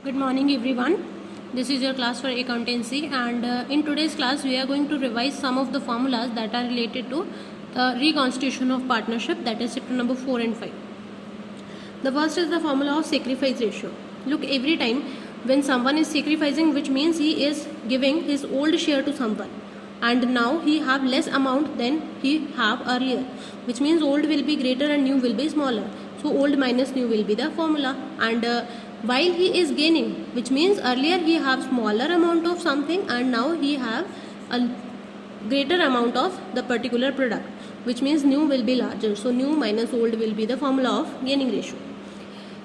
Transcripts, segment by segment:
Good morning everyone. This is your class for accountancy, and in today's class we are going to revise some of the formulas that are related to reconstitution of partnership, that is chapter number 4 and 5. The first is the formula of sacrifice ratio. Look, every time when someone is sacrificing, which means he is giving his old share to someone, and now he have less amount than he have earlier, which means old will be greater and new will be smaller. So old minus new will be the formula. And while he is gaining, which means earlier he have smaller amount of something and now he have a greater amount of the particular product, which means new will be larger. So new minus old will be the formula of gaining ratio.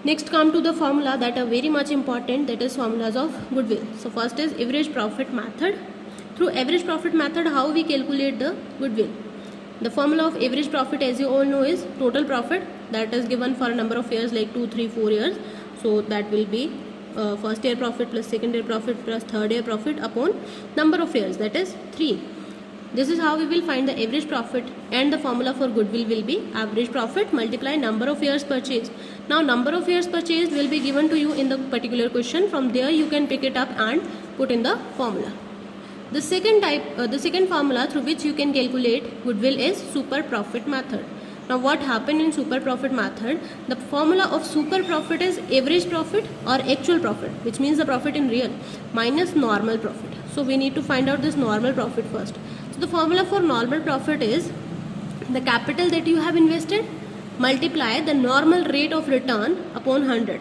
Next come to the formula that are very much important, that is formulas of goodwill. So first is average profit method. Through average profit method, how we calculate the goodwill? The formula of average profit, as you all know, is total profit that is given for a number of years like 2, 3, 4 years. So that will be first year profit plus second year profit plus third year profit upon number of years, that is 3. This is how we will find the average profit, and the formula for goodwill will be average profit multiply number of years purchased. Now number of years purchased will be given to you in the particular question. From there you can pick it up and put in the formula. The second formula through which you can calculate goodwill is super profit method. Now what happened in super profit method? The formula of super profit is average profit or actual profit, which means the profit in real, minus normal profit. So we need to find out this normal profit first. So the formula for normal profit is the capital that you have invested multiply the normal rate of return upon 100,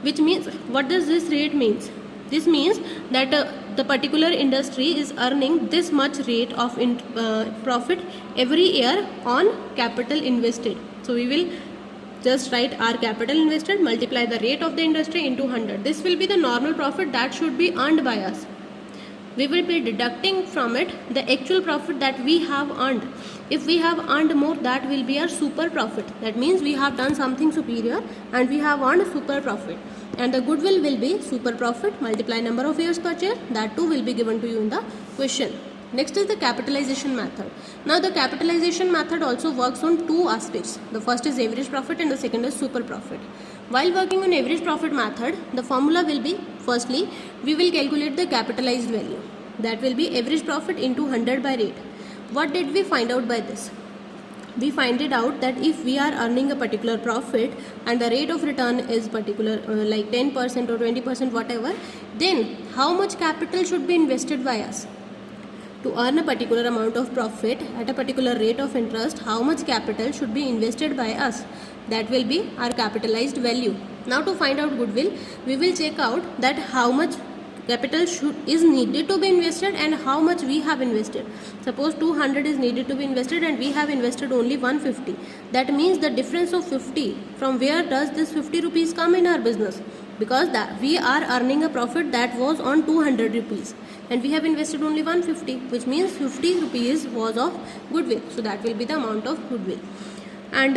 which means, what does this rate means? This means that the particular industry is earning this much rate of profit every year on capital invested. So we will just write our capital invested multiply the rate of the industry into 100. This will be the normal profit that should be earned by us. We will be deducting from it the actual profit that we have earned. If we have earned more, that will be our super profit. That means we have done something superior and we have earned super profit. And the goodwill will be super profit multiply number of years purchased. That too will be given to you in the question. Next is the capitalization method. Now the capitalization method also works on two aspects. The first is average profit and the second is super profit. While working on average profit method, the formula will be, firstly, we will calculate the capitalized value. That will be average profit into 100 by rate. What did we find out by this? We find it out that if we are earning a particular profit and the rate of return is particular like 10% or 20% whatever, then how much capital should be invested by us? To earn a particular amount of profit at a particular rate of interest, how much capital should be invested by us? That will be our capitalized value. Now to find out goodwill, we will check out that how much capital is needed to be invested and how much we have invested. Suppose 200 is needed to be invested and we have invested only 150. That means the difference of 50, from where does this 50 rupees come in our business? Because that we are earning a profit that was on 200 rupees and we have invested only 150, which means 50 rupees was of goodwill. So that will be the amount of goodwill. And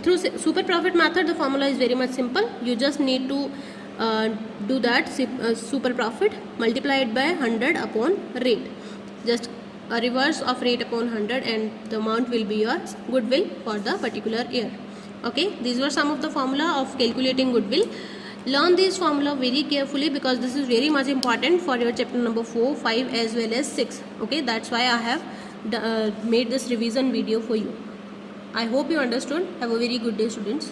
through super profit method, the formula is very much simple. You just need to do that super profit multiply it by 100 upon rate, just a reverse of rate upon 100, and the amount will be your goodwill for the particular year. Okay, these were some of the formula of calculating goodwill. Learn this formula very carefully because this is very much important for your chapter number 4, 5 as well as 6. Okay, that's why I have made this revision video for you. I hope you understood. Have a very good day, students.